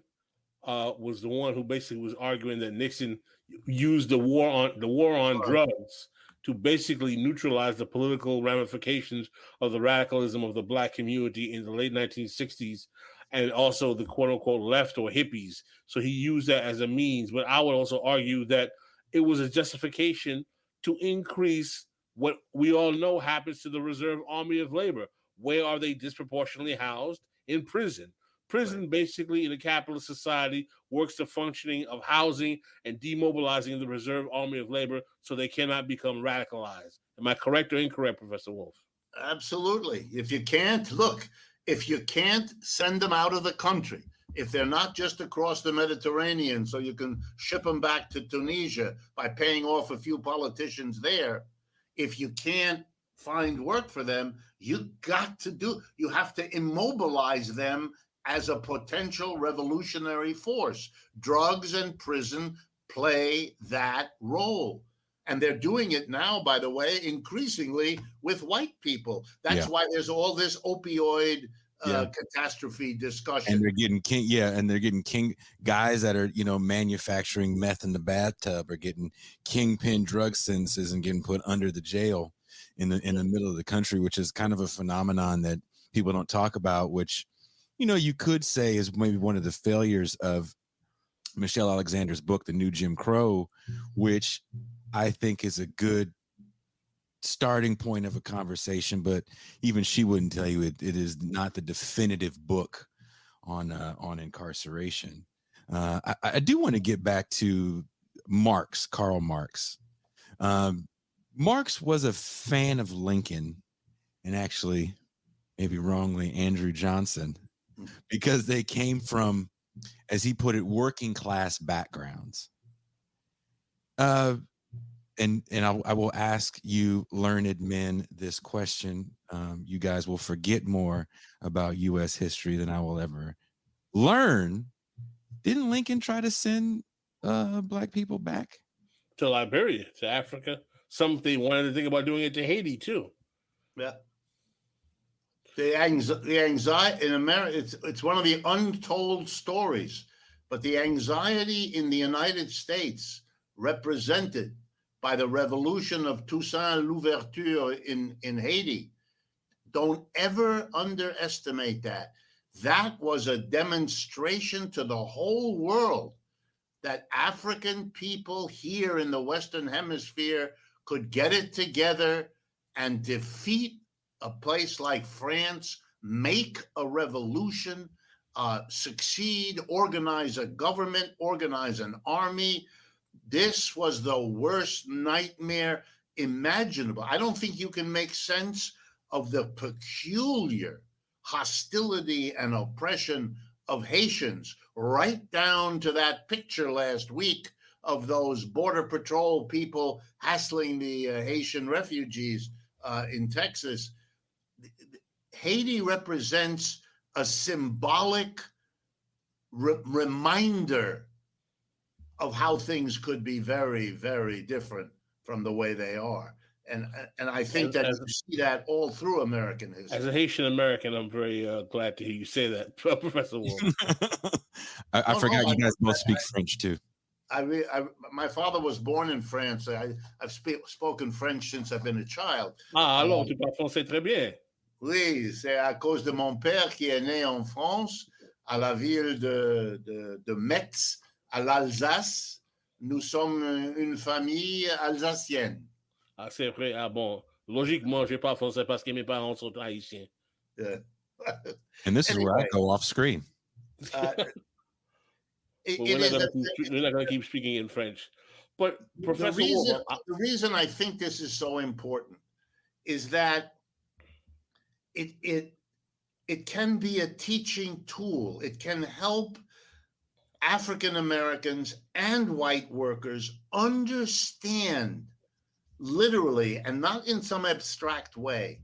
was the one who basically was arguing that Nixon used the war on drugs to basically neutralize the political ramifications of the radicalism of the black community in the late 1960s, and also the quote-unquote left or hippies. So he used that as a means. But I would also argue that it was a justification to increase what we all know happens to the reserve army of labor. Where are they disproportionately housed? In prison. Prison, basically, in a capitalist society, works the functioning of housing and demobilizing the reserve army of labor so they cannot become radicalized. Am I correct or incorrect, Professor Wolff? Absolutely. If you can't send them out of the country, if they're not just across the Mediterranean so you can ship them back to Tunisia by paying off a few politicians there, if you can't find work for them, you have to immobilize them as a potential revolutionary force. Drugs and prison play that role. And they're doing it now, by the way, increasingly with white people. That's why there's all this opioid catastrophe discussion. And they're getting king guys that are, manufacturing meth in the bathtub are getting kingpin drug sentences and getting put under the jail in the middle of the country, which is kind of a phenomenon that people don't talk about, which, you could say is maybe one of the failures of Michelle Alexander's book, The New Jim Crow, which I think is a good starting point of a conversation, but even she wouldn't tell you it is not the definitive book on incarceration. I do want to get back to Karl Marx. Marx was a fan of Lincoln, and actually, maybe wrongly, Andrew Johnson, because they came from, as he put it, working class backgrounds. and I will ask you learned men this question. You guys will forget more about U.S. history than I will ever learn. Didn't Lincoln try to send black people back to Liberia, to Africa? They wanted to think about doing it to Haiti too. Yeah. The anxiety in America, it's one of the untold stories, but the anxiety in the United States, represented by the revolution of Toussaint Louverture in Haiti, don't ever underestimate that. That was a demonstration to the whole world that African people here in the Western Hemisphere could get it together and defeat a place like France, make a revolution, succeed, organize a government, organize an army. This was the worst nightmare imaginable. I don't think you can make sense of the peculiar hostility and oppression of Haitians, right down to that picture last week of those Border Patrol people hassling the Haitian refugees in Texas. Haiti represents a symbolic reminder of how things could be very, very different from the way they are. And I think that you see that all through American history. As a Haitian American, I'm very glad to hear you say that, Professor Wolff. I forgot you guys both speak French too. My father was born in France. I've spoken French since I've been a child. Alors, tu parles français très bien. Oui, c'est à cause de mon père qui est né en France, à la ville de Metz, à l'Alsace. Nous sommes une famille alsacienne. Ah, c'est vrai. Ah bon. Logiquement, je parle français parce que mes parents sont haïtiens. And this is where I go off screen. We're not going to keep speaking in French. But Professor Wolff, the reason I think this is so important is that it can be a teaching tool. It can help African Americans and white workers understand literally, and not in some abstract way,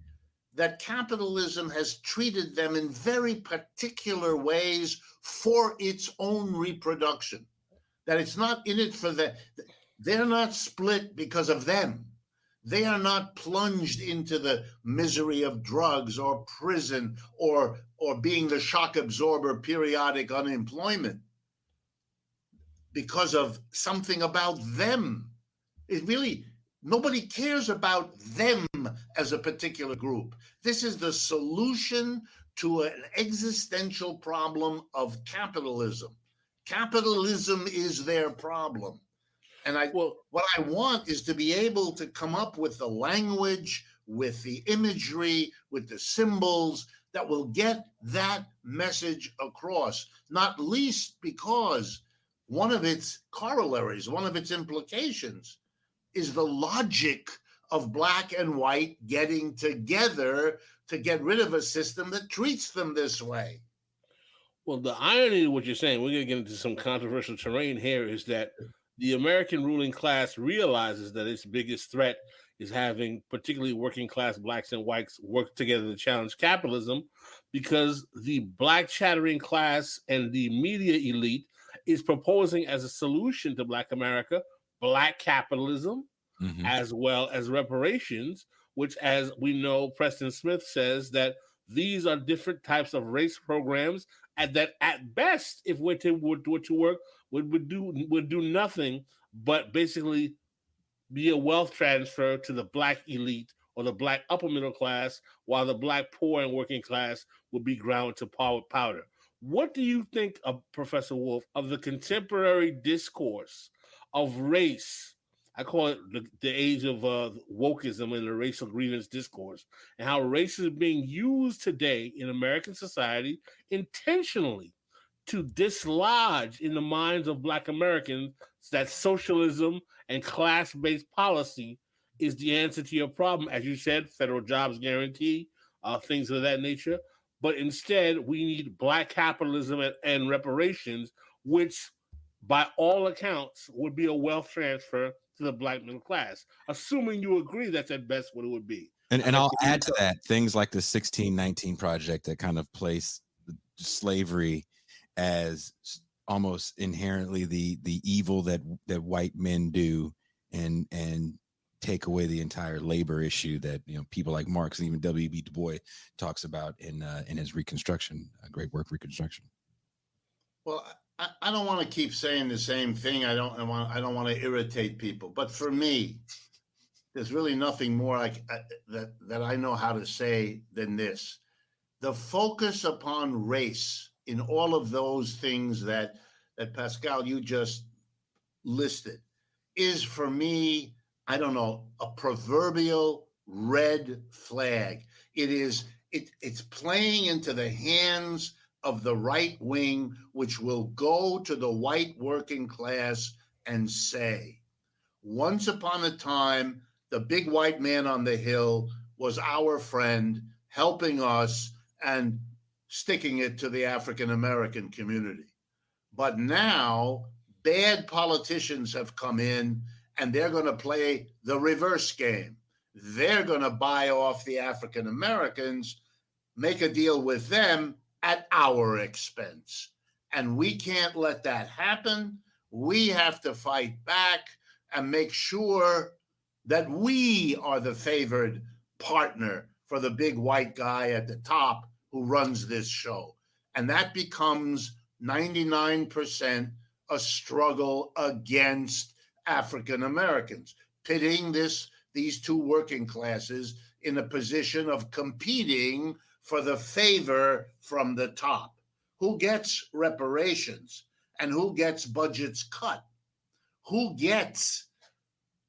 that capitalism has treated them in very particular ways for its own reproduction. That it's not in it for them. They're not split because of them. They are not plunged into the misery of drugs or prison or being the shock absorber, periodic unemployment because of something about them. It really, nobody cares about them as a particular group. This is the solution to an existential problem of capitalism. Capitalism is their problem. And what I want is to be able to come up with the language, with the imagery, with the symbols that will get that message across, not least because one of its corollaries, one of its implications is the logic of black and white getting together to get rid of a system that treats them this way. Well, the irony of what you're saying, we're going to get into some controversial terrain here, is that the American ruling class realizes that its biggest threat is having particularly working class blacks and whites work together to challenge capitalism, because the black chattering class and the media elite is proposing as a solution to Black America, black capitalism, as well as reparations, which, as we know, Preston Smith says that these are different types of race programs, and that at best, if were to work, would do nothing but basically be a wealth transfer to the black elite or the black upper middle class, while the black poor and working class would be ground to powder. What do you think, of Professor Wolff, of the contemporary discourse of race? I call it the age of wokeism and the racial grievance discourse, and how race is being used today in American society intentionally to dislodge in the minds of Black Americans that socialism and class-based policy is the answer to your problem. As you said, federal jobs guarantee, things of that nature. But instead, we need black capitalism and reparations, which by all accounts, would be a wealth transfer to the black middle class, assuming you agree that's at best what it would be. And I'll add to that things like the 1619 Project that kind of place slavery as almost inherently the evil that white men do, and take away the entire labor issue that, you know, people like Marx and even W.B. Du Bois talks about in his Reconstruction, a great work, Reconstruction. Well, I don't want to keep saying the same thing. I don't want to irritate people, but for me, there's really nothing more that I know how to say than this. The focus upon race in all of those things that Pascal, you just listed, is for me, I don't know, a proverbial red flag. It's playing into the hands of the right wing, which will go to the white working class and say, once upon a time, the big white man on the hill was our friend, helping us and sticking it to the African American community. But now bad politicians have come in and they're going to play the reverse game. They're going to buy off the African Americans, make a deal with them at our expense. And we can't let that happen. We have to fight back and make sure that we are the favored partner for the big white guy at the top who runs this show. And that becomes 99% a struggle against African Americans, pitting these two working classes in a position of competing for the favor from the top. Who gets reparations and who gets budgets cut? Who gets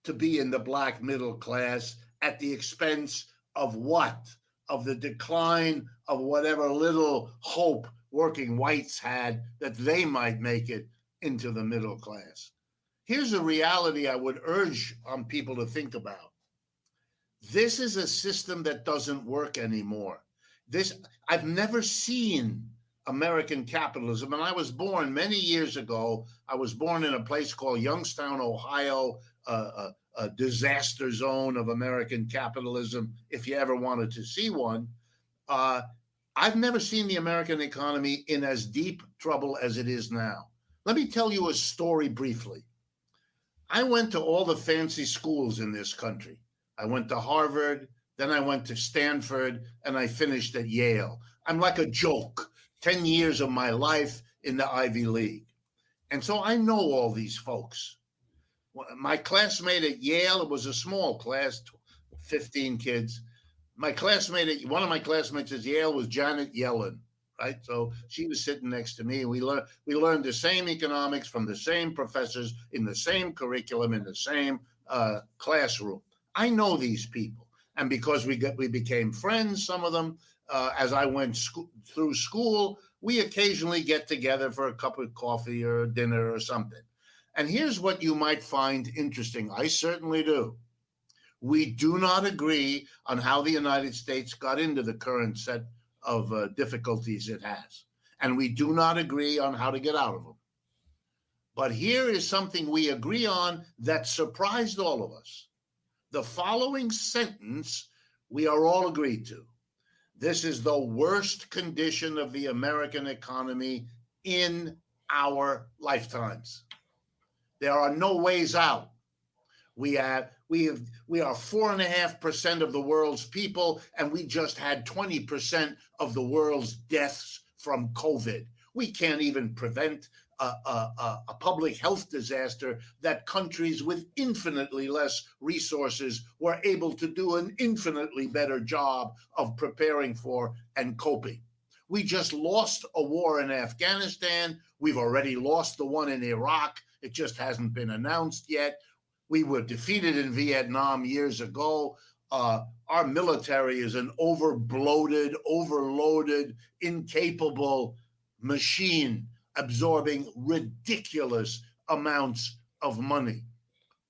to be in the black middle class at the expense of what? Of the decline of whatever little hope working whites had that they might make it into the middle class. Here's a reality I would urge on people to think about. This is a system that doesn't work anymore. I've never seen American capitalism, and I was born many years ago. I was born in a place called Youngstown, Ohio, a disaster zone of American capitalism, if you ever wanted to see one. I've never seen the American economy in as deep trouble as it is now. Let me tell you a story briefly. I went to all the fancy schools in this country. I went to Harvard, then I went to Stanford, and I finished at Yale. I'm like a joke, 10 years of my life in the Ivy League. And so I know all these folks. My classmate at Yale, it was a small class, 15 kids. One of my classmates at Yale was Janet Yellen, right? So she was sitting next to me. We learned the same economics from the same professors in the same curriculum in the same classroom. I know these people, and because we became friends, some of them, as I went through school, we occasionally get together for a cup of coffee or dinner or something. And here's what you might find interesting. I certainly do. We do not agree on how the United States got into the current set of difficulties it has. And we do not agree on how to get out of them. But here is something we agree on that surprised all of us. The following sentence we are all agreed to. This is the worst condition of the American economy in our lifetimes. There are no ways out. We are 4.5% of the world's people, and we just had 20% of the world's deaths from COVID. We can't even prevent a public health disaster that countries with infinitely less resources were able to do an infinitely better job of preparing for and coping. We just lost a war in Afghanistan. We've already lost the one in Iraq. It just hasn't been announced yet. We were defeated in Vietnam years ago. Our military is an overbloated, overloaded, incapable machine absorbing ridiculous amounts of money.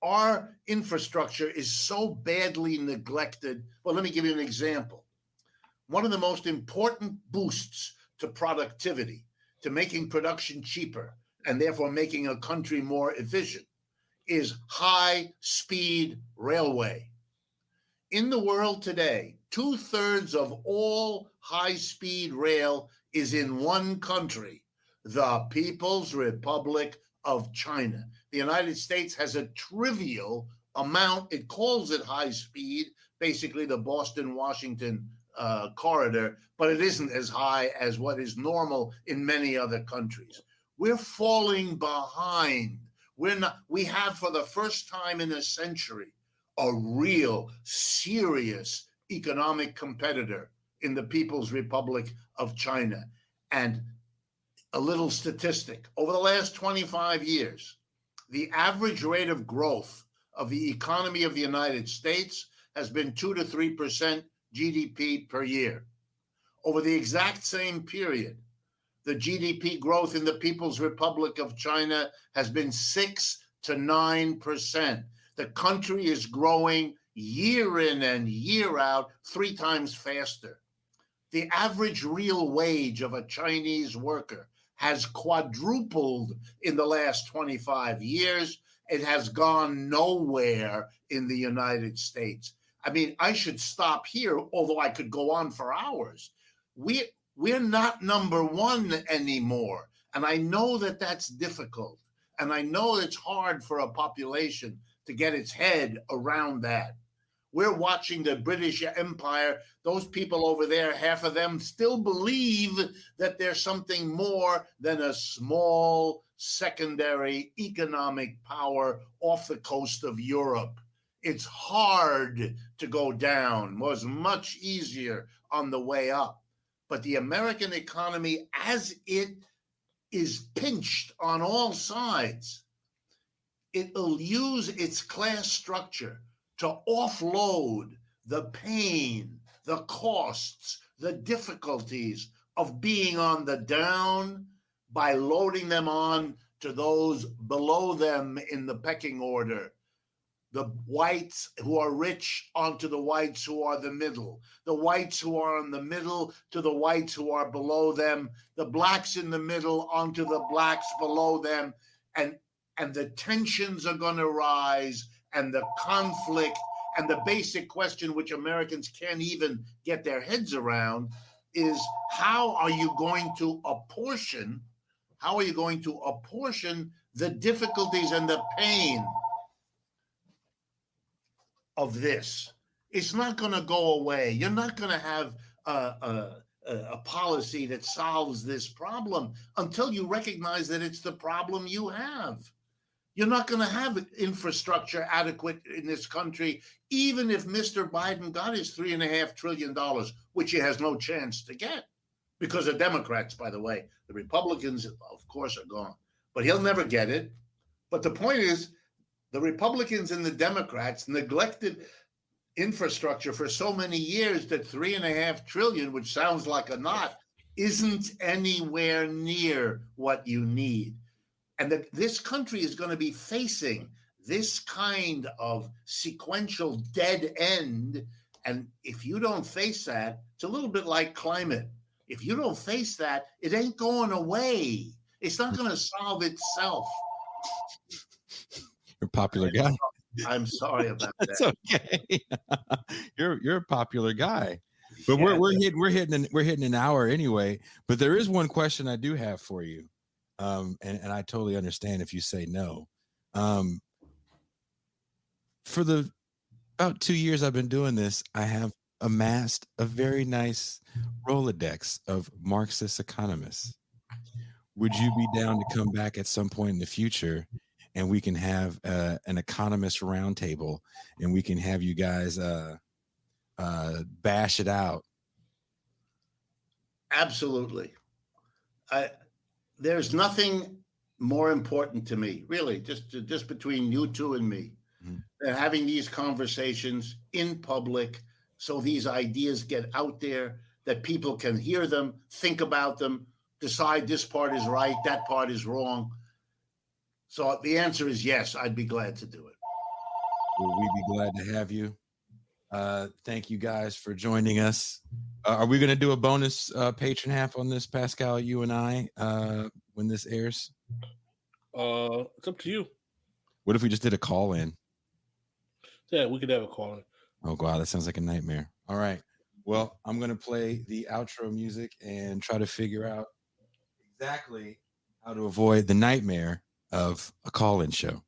Our infrastructure is so badly neglected. Well, let me give you an example. One of the most important boosts to productivity, to making production cheaper, and therefore making a country more efficient, is high-speed railway. In the world today, 2/3 of all high-speed rail is in one country, the People's Republic of China. The United States has a trivial amount. It calls it high speed, basically the Boston-Washington corridor, but it isn't as high as what is normal in many other countries. We're falling behind. We have, for the first time in a century, a real serious economic competitor in the People's Republic of China. And a little statistic: over the last 25 years, the average rate of growth of the economy of the United States has been 2 to 3% GDP per year. Over the exact same period, the GDP growth in the People's Republic of China has been 6 to 9%. The country is growing year in and year out 3 times faster. The average real wage of a Chinese worker has quadrupled in the last 25 years. It has gone nowhere in the United States. I mean, I should stop here, although I could go on for hours. We're not number one anymore. And I know that that's difficult. And I know it's hard for a population to get its head around that. We're watching the British Empire. Those people over there, half of them still believe that there's something more than a small secondary economic power off the coast of Europe. It's hard to go down. It was much easier on the way up. But the American economy, as it is pinched on all sides, it'll use its class structure to offload the pain, the costs, the difficulties of being on the down by loading them on to those below them in the pecking order. The whites who are rich onto the whites who are the middle, the whites who are in the middle to the whites who are below them, the blacks in the middle onto the blacks below them, and the tensions are going to rise, and the conflict, and the basic question which Americans can't even get their heads around is how are you going to apportion the difficulties and the pain of this? It's not going to go away. You're not going to have a policy that solves this problem until you recognize that it's the problem you have. You're not going to have infrastructure adequate in this country, even if Mr. Biden got his $3.5 trillion, which he has no chance to get because of Democrats, by the way. The Republicans, of course, are gone, but he'll never get it. But the point is, the Republicans and the Democrats neglected infrastructure for so many years that $3.5 trillion, which sounds like a lot, isn't anywhere near what you need. And this country is going to be facing this kind of sequential dead end. And if you don't face that, it's a little bit like climate. If you don't face that, it ain't going away. It's not going to solve itself. You're a popular guy. I'm sorry about that. That's okay. You're a popular guy. But yeah, we're hitting an hour anyway. But there is one question I do have for you. And I totally understand if you say no. For the about 2 years I've been doing this, I have amassed a very nice Rolodex of Marxist economists. Would you be down to come back at some point in the future and we can have an economist roundtable and we can have you guys bash it out? Absolutely. There's nothing more important to me, really, just between you two and me, than having these conversations in public so these ideas get out there, that people can hear them, think about them, decide this part is right, that part is wrong. So the answer is yes, I'd be glad to do it. Well, we'd be glad to have you. Thank you guys for joining us. Are we going to do a bonus patron half on this, Pascal, you and I, when this airs? It's up to you. What if we just did a call in? Yeah, we could have a call in. Oh, God, that sounds like a nightmare. All right. Well, I'm going to play the outro music and try to figure out exactly how to avoid the nightmare of a call in show.